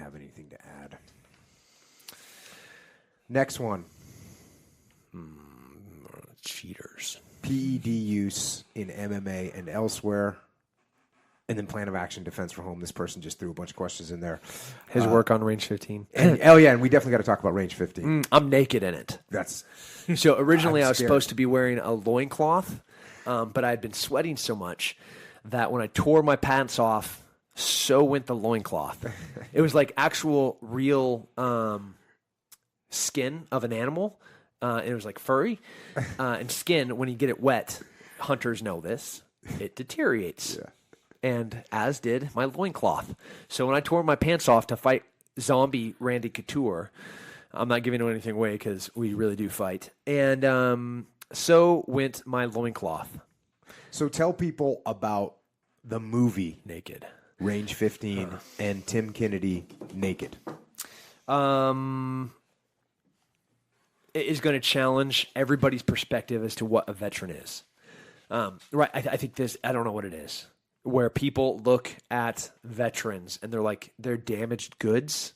have anything to add. Next one. Cheaters. PED use in MMA and elsewhere. And then plan of action, defense for home. This person just threw a bunch of questions in there. His work on Range 15. And, and we definitely got to talk about Range 15. I'm naked in it. So originally I was supposed to be wearing a loincloth, but I had been sweating so much that when I tore my pants off, so went the loincloth. It was like actual real skin of an animal. It was like furry. And skin, when you get it wet, hunters know this, it deteriorates. Yeah. And as did my loincloth. So when I tore my pants off to fight zombie Randy Couture, I'm not giving anything away because we really do fight. And so went my loincloth. So tell people about the movie Naked. Range 15 and Tim Kennedy Naked. It is going to challenge everybody's perspective as to what a veteran is. Right. I think this, I don't know what it is, where people look at veterans and they're like, they're damaged goods,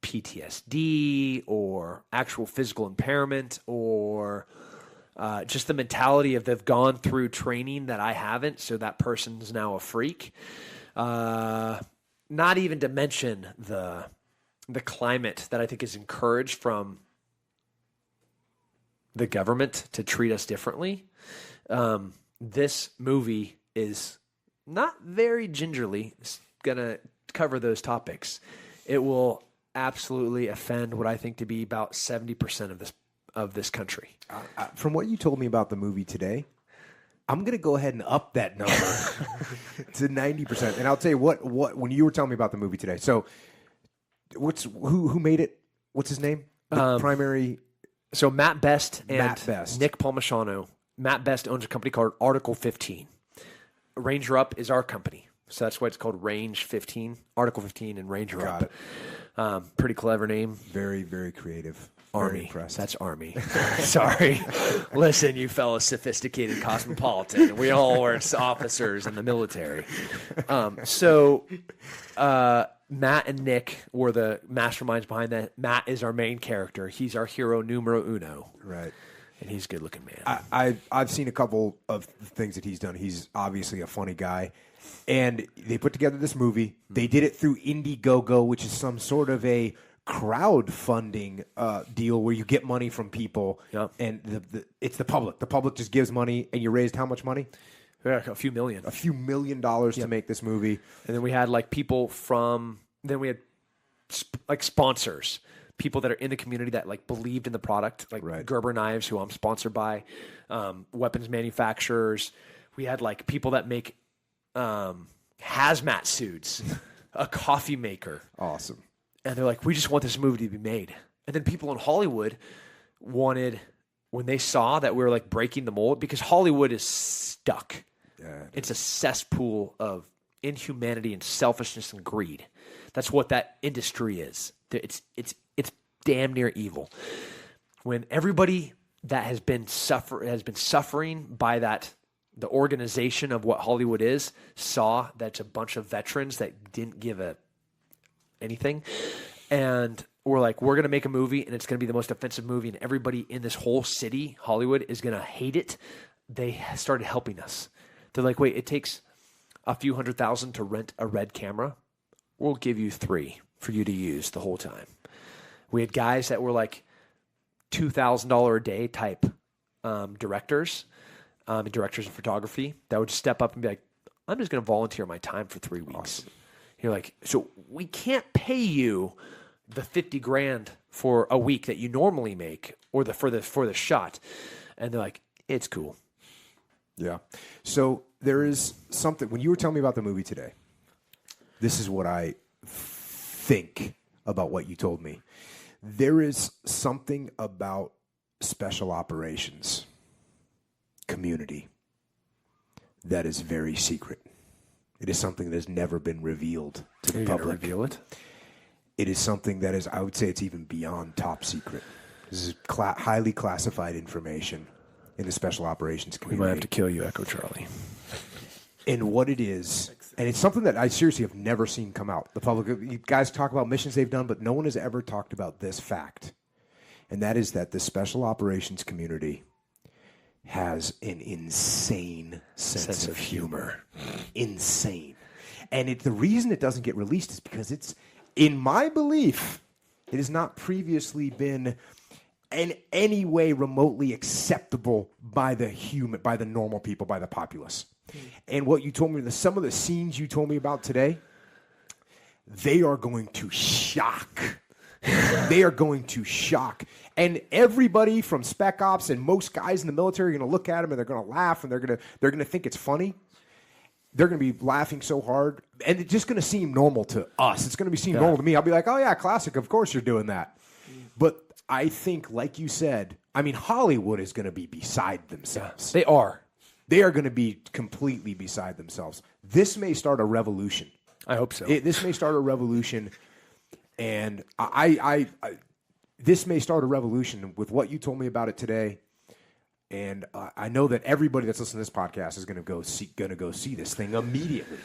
PTSD or actual physical impairment or just the mentality of they've gone through training that I haven't, so that person's now a freak. Not even to mention the climate that I think is encouraged from the government to treat us differently. This movie is not very gingerly going to cover those topics. It will absolutely offend what I think to be about 70% of this country. From what you told me about the movie today, I'm going to go ahead and up that number to 90%. And I'll tell you what when you were telling me about the movie today. So who made it? What's his name? The primary. So Matt Best and Best. Nick Palmisano. Matt Best owns a company called Article 15. Ranger Up is our company. So that's why it's called Range 15. Article 15 and Ranger Got Up. Pretty clever name. Very, very creative. Army. Very impressed. That's Army. Sorry. Listen, you fellas, sophisticated cosmopolitan. We all were officers in the military. Matt and Nick were the masterminds behind that. Matt is our main character. He's our hero numero uno. Right. And he's a good-looking man. I've seen a couple of things that he's done. He's obviously a funny guy. And they put together this movie. They did it through Indiegogo, which is some sort of a crowdfunding deal where you get money from people. Yep. And it's the public. The public just gives money. And you raised how much money? Yeah, a few million. A few $1 million to make this movie. And then we had people then we had sponsors. People that are in the community that believed in the product, right. Gerber Knives, who I'm sponsored by, weapons manufacturers. We had people that make hazmat suits, a coffee maker. Awesome. And they're like, we just want this movie to be made. And then people in Hollywood wanted, when they saw that we were breaking the mold, because Hollywood is stuck. Yeah, it's a cesspool of inhumanity and selfishness and greed. That's what that industry is. It's damn near evil. When everybody that has been suffering by the organization of what Hollywood is, saw that's a bunch of veterans that didn't give anything, and we're going to make a movie, and it's going to be the most offensive movie, and everybody in this whole city, Hollywood, is going to hate it. They started helping us. They're like, wait, it takes a few $100,000 to rent a Red camera. We'll give you $3 for you to use the whole time. We had guys that were $2,000 a day type directors of photography that would just step up and be like, I'm just going to volunteer my time for 3 weeks. Awesome. You're like, so we can't pay you the $50,000 for a week that you normally make, or for the shot. And they're like, it's cool. Yeah. So there is something, when you were telling me about the movie today, this is what I think about what you told me. There is something about special operations community that is very secret. It is something that has never been revealed to the public. Reveal it? It is something that is, I would say it's even beyond top secret. This is highly classified information in the special operations community. We might have to kill you, Echo Charlie. And what it is And it's something that I seriously have never seen come out. The public, you guys talk about missions they've done, but no one has ever talked about this fact. And that is that the special operations community has an insane sense of humor. Insane. And the reason it doesn't get released is because it's, in my belief, it has not previously been in any way remotely acceptable by the normal people, by the populace. And what you told me, some of the scenes you told me about today, they are going to shock. They are going to shock. And everybody from Spec Ops and most guys in the military are going to look at them and they're going to laugh and they're going to think it's funny. They're going to be laughing so hard. And it's just going to seem normal to us. It's going to be seem normal to me. I'll be like, oh, yeah, classic. Of course you're doing that. But I think, like you said, I mean, Hollywood is going to be beside themselves. They are. They are going to be completely beside themselves. This may start a revolution. I hope so. This may start a revolution. And this may start a revolution with what you told me about it today. And I know that everybody that's listening to this podcast is going to go see this thing immediately.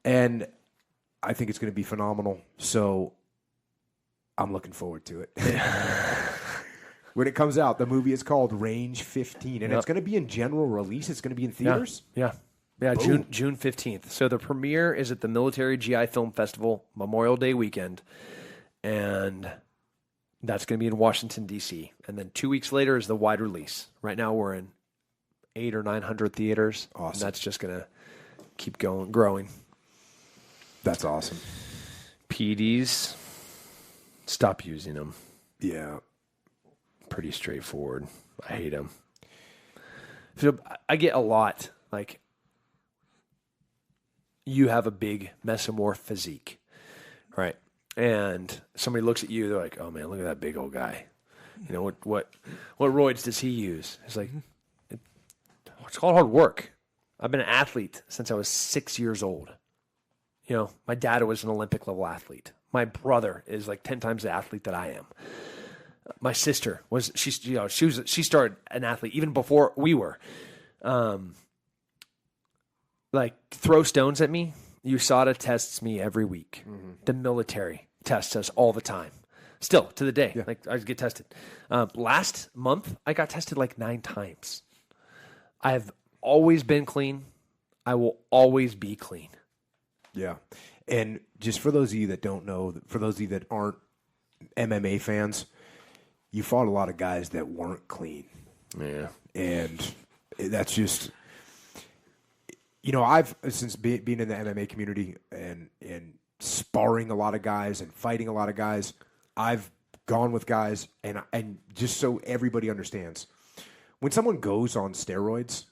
And I think it's going to be phenomenal. So I'm looking forward to it. When it comes out, the movie is called Range 15, and it's going to be in general release. It's going to be in theaters. Yeah, June 15th. So the premiere is at the Military GI Film Festival Memorial Day weekend, and that's going to be in Washington, D.C. And then 2 weeks later is the wide release. Right now we're in 800 or 900 theaters. Awesome. And that's just going to keep growing. That's awesome. PEDs, stop using them. Yeah. Pretty straightforward. I hate them. So I get a lot, like, you have a big mesomorph physique, right? And somebody looks at you, they're like, oh man, look at that big old guy. You know, what roids does he use? It's like, it's called hard work. I've been an athlete since I was 6 years old. You know, my dad was an Olympic level athlete. My brother is like 10 times the athlete that I am. My sister she started an athlete even before we were. Like, throw stones at me. USADA tests me every week. Mm-hmm. The military tests us all the time. Still, to the day. Yeah. Like, I get tested. Last month, I got tested like 9 times. I've always been clean. I will always be clean. Yeah. And just for those of you that don't know, for those of you that aren't MMA fans, you fought a lot of guys that weren't clean. Yeah. And that's just, you know, I've, since being in the MMA community and sparring a lot of guys and fighting a lot of guys, I've gone with guys, and just so everybody understands, when someone goes on steroids,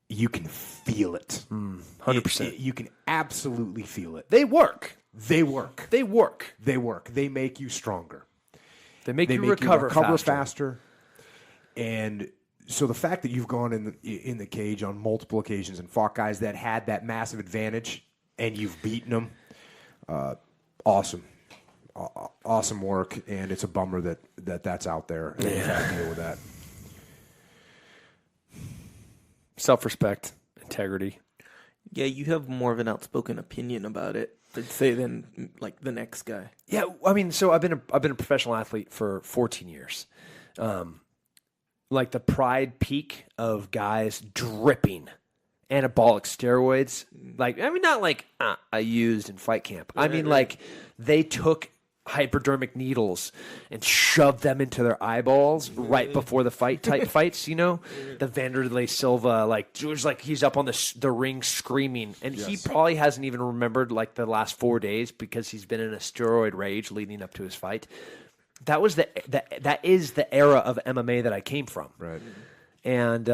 you can feel it. 100%. You can absolutely feel it. They work. They work. They work. They work. They make you stronger. They make you recover faster. And so the fact that you've gone in the cage on multiple occasions and fought guys that had that massive advantage and you've beaten them, awesome. Awesome work. And it's a bummer that's out there. And you have to deal with that. Self-respect, integrity. Yeah, you have more of an outspoken opinion about it, I'd say, than like the next guy. Yeah, I mean, so I've been a professional athlete for 14 years. Like the pride peak of guys dripping anabolic steroids. Like, I mean, not like I used in fight camp. I mean, like they took hypodermic needles and shoved them into their eyeballs right before the fight type fights, you know? The Vanderlei Silva, like, it was like he's up on the ring screaming, and he probably hasn't even remembered like the last 4 days because he's been in a steroid rage leading up to his fight. That was that is the era of MMA that I came from. Right. And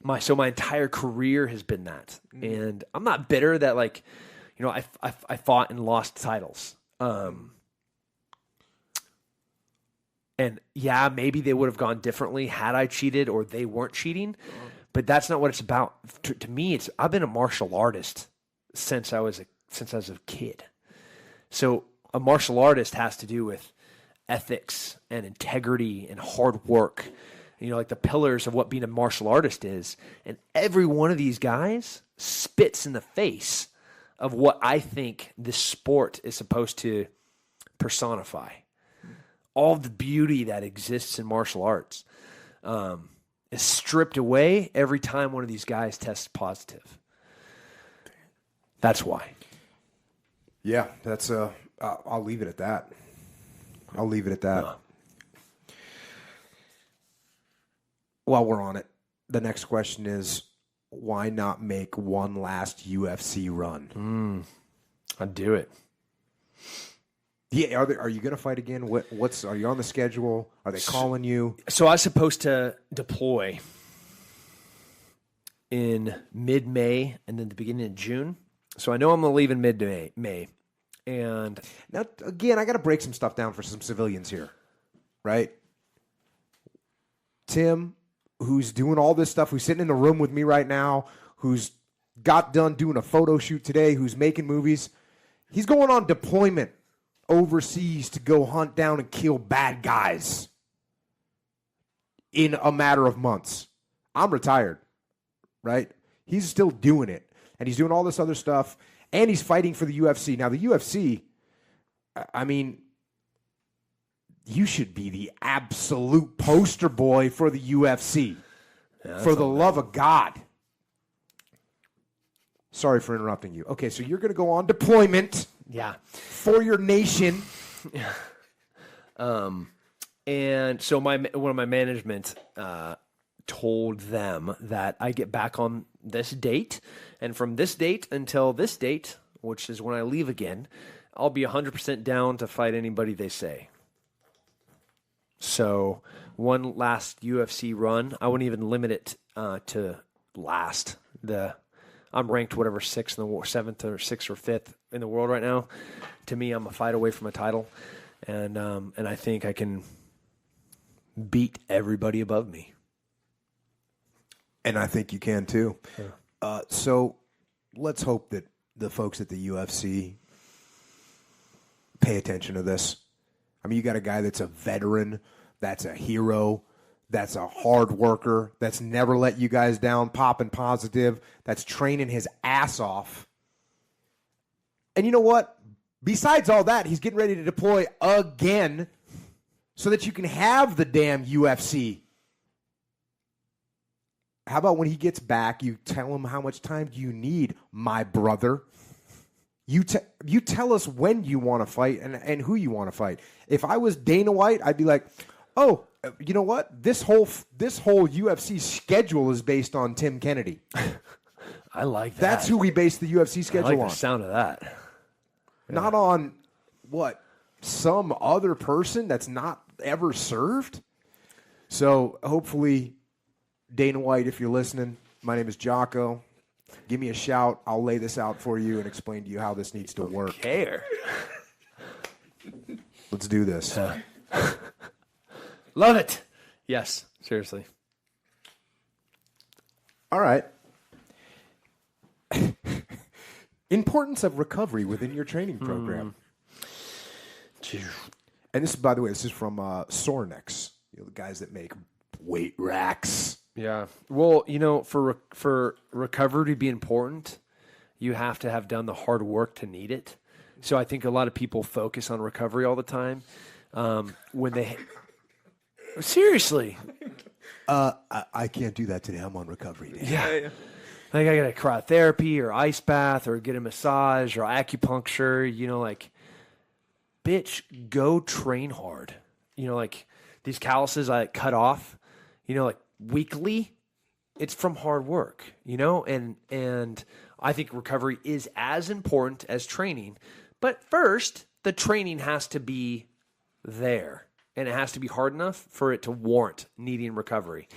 my entire career has been that. And I'm not bitter that, like, you know, I fought and lost titles. And yeah, maybe they would have gone differently had I cheated or they weren't cheating, but that's not what it's about. To me, I've been a martial artist since I was a kid. So a martial artist has to do with ethics and integrity and hard work. You know, like the pillars of what being a martial artist is. And every one of these guys spits in the face of what I think this sport is supposed to personify. All the beauty that exists in martial arts is stripped away every time one of these guys tests positive. That's why. Yeah, that's I'll leave it at that. I'll leave it at that. While we're on it, the next question is, why not make one last UFC run? I'd do it. Yeah, are you going to fight again? Are you on the schedule? Are they calling you? So I was supposed to deploy in mid-May and then the beginning of June. So I know I'm going to leave in mid-May. And Now, again, I got to break some stuff down for some civilians here, right? Tim, who's doing all this stuff, who's sitting in the room with me right now, who's got done doing a photo shoot today, who's making movies, he's going on deployment overseas to go hunt down and kill bad guys in a matter of months. I'm retired, right? He's still doing it, and he's doing all this other stuff, and he's fighting for the UFC. Now, the UFC, I mean, you should be the absolute poster boy for the UFC. Yeah, for the love of God. Sorry for interrupting you. Okay, so you're going to go on deployment for your nation. And so one of my management told them that I get back on this date, and from this date until this date, which is when I leave again, I'll be 100% down to fight anybody they say. So one last UFC run, I wouldn't even limit it to last. I'm ranked whatever 7th or 6th or 5th in the world right now. To me, I'm a fight away from a title, and I think I can beat everybody above me. And I think you can too. Yeah. So let's hope that the folks at the UFC pay attention to this. I mean, you got a guy that's a veteran, that's a hero, that's a hard worker, that's never let you guys down, popping positive, that's training his ass off. And you know what? Besides all that, he's getting ready to deploy again so that you can have the damn UFC. How about when he gets back, you tell him how much time do you need, my brother? You tell us when you want to fight and who you want to fight. If I was Dana White, I'd be like, oh, you know what? This whole UFC schedule is based on Tim Kennedy. I like that. That's who we base the UFC schedule I like on. the sound of that. Not on, some other person that's not ever served? So hopefully, Dana White, if you're listening, my name is Jocko. Give me a shout. I'll lay this out for you and explain to you how this needs to work. Care. Let's do this. Love it. Yes, seriously. All right. Importance of recovery within your training program. And this, by the way, this is from Sornex, the guys that make weight racks. Yeah. Well, for recovery to be important, you have to have done the hard work to need it. So I think a lot of people focus on recovery all the time. When they seriously, I can't do that today. I'm on recovery day. Yeah. Like I got a cryotherapy or ice bath or get a massage or acupuncture. Bitch, go train hard. These calluses I cut off. Weekly, it's from hard work, and I think recovery is as important as training. But first, the training has to be there, and it has to be hard enough for it to warrant needing recovery.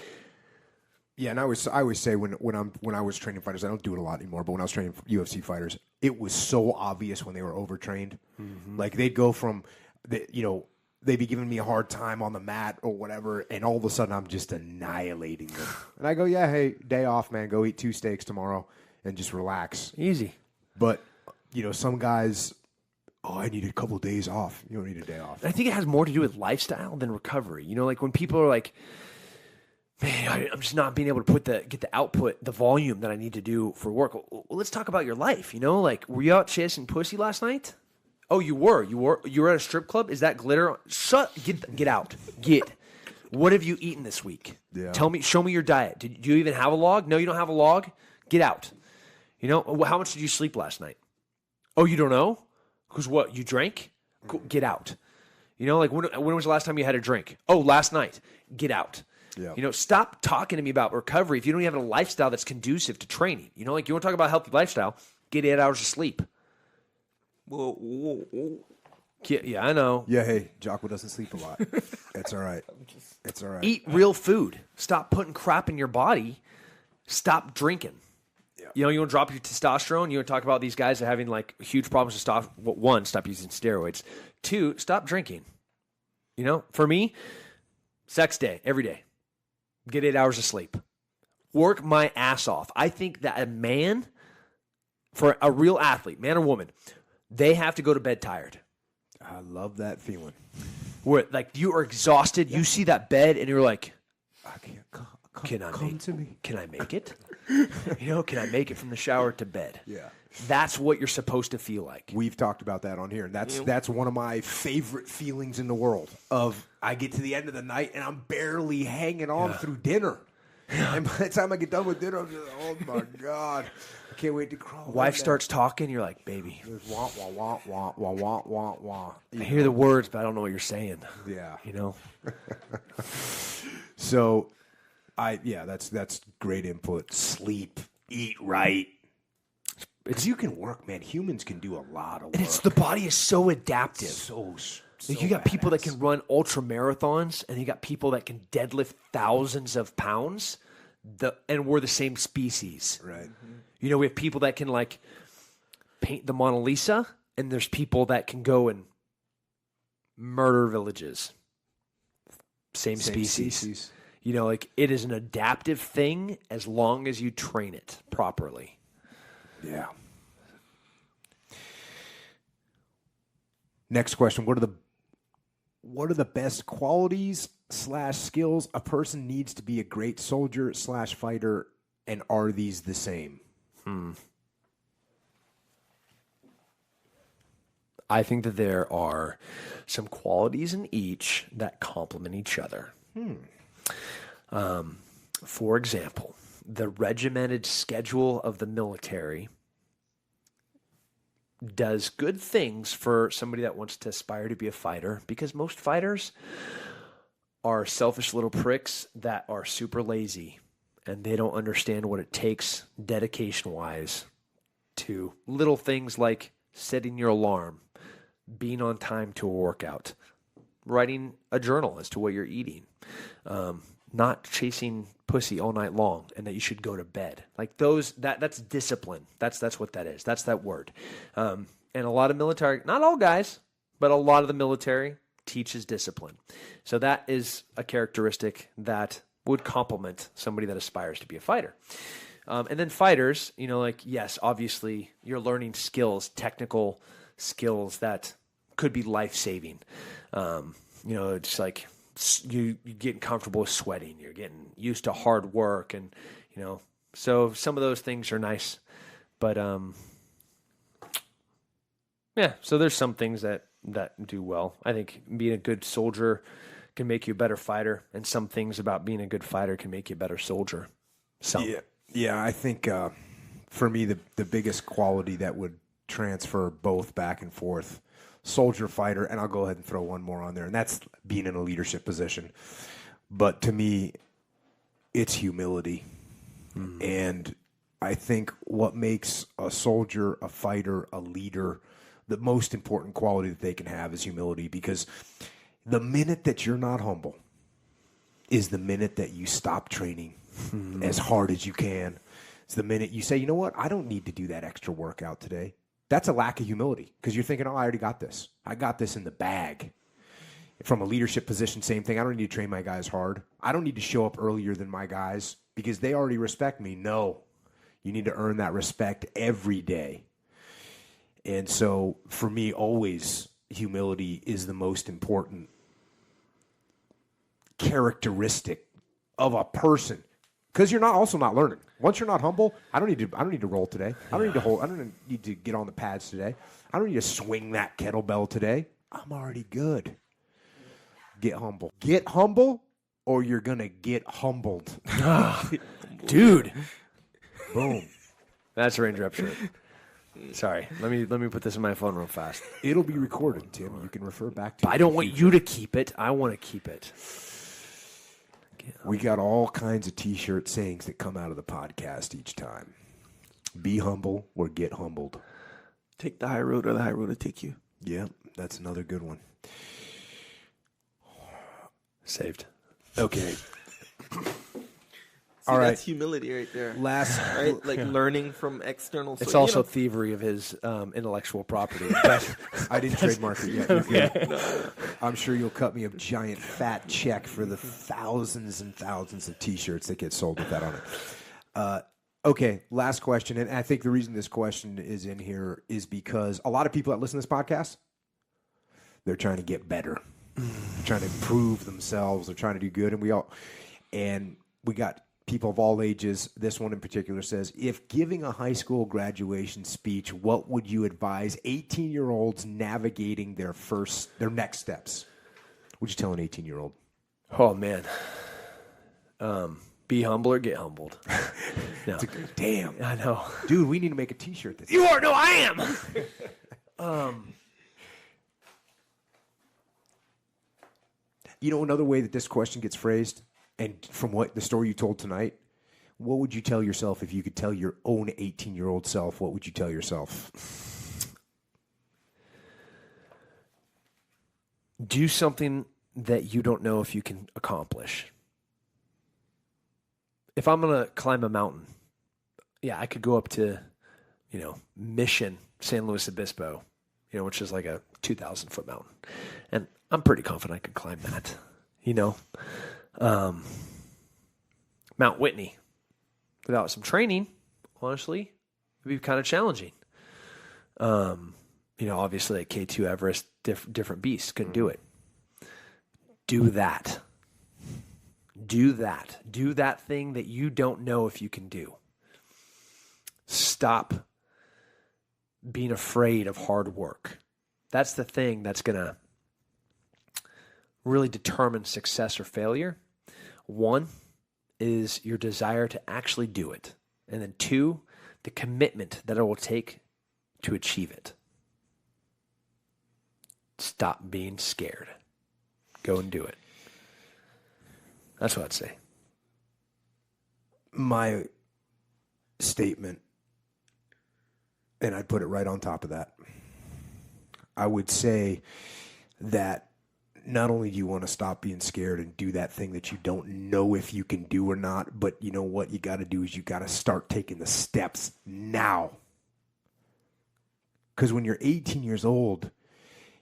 Yeah, and I always say when I was training fighters, I don't do it a lot anymore, but when I was training UFC fighters, it was so obvious when they were overtrained. Mm-hmm. Like they'd go from they'd be giving me a hard time on the mat or whatever, and all of a sudden I'm just annihilating them. And I go, yeah, hey, day off, man. Go eat 2 steaks tomorrow and just relax. Easy. But, some guys, I need a couple of days off. You don't need a day off. I think it has more to do with lifestyle than recovery. When people are like, man, I'm just not being able to get the output, the volume that I need to do for work. Well, let's talk about your life. Like, were you out chasing pussy last night? Oh, you were. You were at a strip club. Is that glitter? Get out. What have you eaten this week? Yeah. Show me your diet. Do you even have a log? No, you don't have a log. Get out. How much did you sleep last night? Oh, you don't know? Because what? You drank? Get out. Like when was the last time you had a drink? Oh, last night. Get out. Yeah. Stop talking to me about recovery if you don't even have a lifestyle that's conducive to training. Like you want to talk about a healthy lifestyle, get 8 hours of sleep. Whoa. Yeah, I know. Yeah, hey, Jocko doesn't sleep a lot. It's all right. It's all right. Eat real food. Stop putting crap in your body. Stop drinking. Yeah. You want to drop your testosterone? You want to talk about these guys that are having like huge problems with testosterone? One, stop using steroids. Two, stop drinking. For me, sex day, every day. Get 8 hours of sleep. Work my ass off. I think that a man, for a real athlete, man or woman, they have to go to bed tired. I love that feeling. Where like you are exhausted, you see that bed, and you're like, I can't Can to me. Can I make it? Can I make it from the shower to bed? Yeah. That's what you're supposed to feel like. We've talked about that on here, and that's one of my favorite feelings in the world. Of I get to the end of the night and I'm barely hanging on through dinner. And by the time I get done with dinner, I'm just, oh my God, I can't wait to crawl. Wife starts talking, you're like, baby. Wah, wah, wah, wah, wah, wah, wah, wah. I hear the words, but I don't know what you're saying. Yeah. So, that's great input. Sleep, eat right. Because you can work, man. Humans can do a lot of work. The body is so adaptive. So You got people that can run ultra marathons, and you got people that can deadlift thousands of pounds, and we're the same species. Right. We have people that can like paint the Mona Lisa, and there's people that can go and murder villages. Same species. It is an adaptive thing as long as you train it properly. Yeah. Next question. What are the best qualities / skills a person needs to be a great soldier / fighter, and are these the same? I think that there are some qualities in each that complement each other. For example, the regimented schedule of the military does good things for somebody that wants to aspire to be a fighter, because most fighters are selfish little pricks that are super lazy, and they don't understand what it takes dedication-wise to little things like setting your alarm, being on time to a workout, writing a journal as to what you're eating, not chasing pussy all night long, and that you should go to bed. Like that's discipline. That's what that is. That's that word. And a lot of military, not all guys, but a lot of the military teaches discipline. So that is a characteristic that would complement somebody that aspires to be a fighter. And then fighters, yes, obviously you're learning skills, technical skills that could be life-saving. It's like you're getting comfortable with sweating. You're getting used to hard work. And, so some of those things are nice. But, so there's some things that do well. I think being a good soldier can make you a better fighter, and some things about being a good fighter can make you a better soldier. Yeah, I think for me the biggest quality that would transfer both back and forth, soldier, fighter, and I'll go ahead and throw one more on there, and that's being in a leadership position. But to me, it's humility. And I think what makes a soldier, a fighter, a leader, the most important quality that they can have is humility, because the minute that you're not humble is the minute that you stop training as hard as you can. It's the minute you say, you know what, I don't need to do that extra workout today. That's a lack of humility, because you're thinking, oh, I already got this. I got this in the bag. From a leadership position, same thing. I don't need to train my guys hard. I don't need to show up earlier than my guys because they already respect me. No, you need to earn that respect every day. And so for me, always humility is the most important characteristic of a person, because you're not learning. Once you're not humble, I don't need to roll today. I don't need to get on the pads today. I don't need to swing that kettlebell today. I'm already good. Get humble. Get humble, or you're gonna get humbled. Dude. Boom. That's a Ranger Up shirt. Sorry. Let me put this in my phone real fast. It'll be recorded, Tim. You can refer back to it. I don't want you to keep it. I want to keep it. We got all kinds of T-shirt sayings that come out of the podcast each time. Be humble or get humbled. Take the high road or the high road to take you. Yeah, that's another good one. Saved. Okay. See, all right. That's humility right there. Last, right? Like learning from external. It's also thievery of his intellectual property. I didn't trademark it yet. You're good. I'm sure you'll cut me a giant fat check for the thousands and thousands of T-shirts that get sold with that on it. Okay, last question. And I think the reason this question is in here is because a lot of people that listen to this podcast, they're trying to get better. They're trying to improve themselves. They're trying to do good. And we got people of all ages. This one in particular says, if giving a high school graduation speech, what would you advise 18-year-olds navigating their next steps? What would you tell an 18-year-old? Oh, man. Be humble or get humbled. No. Damn. I know. Dude, we need to make a T-shirt. You are? No, I am. You know, another way that this question gets phrased, and from what the story you told tonight, what would you tell yourself if you could tell your own 18-year-old self? What would you tell yourself? Do something that you don't know if you can accomplish. If I'm going to climb a mountain, I could go up to, Mission, San Luis Obispo, which is like a 2,000-foot mountain. And I'm pretty confident I could climb that, Mount Whitney, without some training, honestly, would be kind of challenging. Obviously at K2 Everest, different beasts couldn't do it. Do that. Do that. Do that thing that you don't know if you can do. Stop being afraid of hard work. That's the thing that's going to really determine success or failure. One is your desire to actually do it. And then two, the commitment that it will take to achieve it. Stop being scared. Go and do it. That's what I'd say. My statement, and I'd put it right on top of that, I would say that not only do you want to stop being scared and do that thing that you don't know if you can do or not, but you know what you got to do is you got to start taking the steps now. Because when you're 18 years old,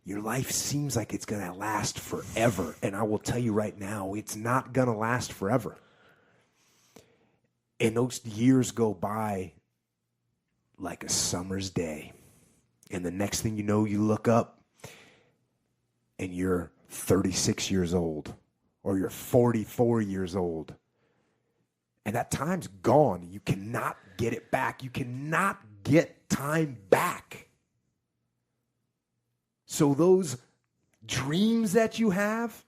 your life seems like it's going to last forever. And I will tell you right now, it's not going to last forever. And those years go by like a summer's day. And the next thing you know, you look up and you're 36 years old or you're 44 years old. And that time's gone. You cannot get it back. You cannot get time back. So those dreams that you have,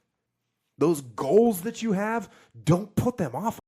those goals that you have, don't put them off.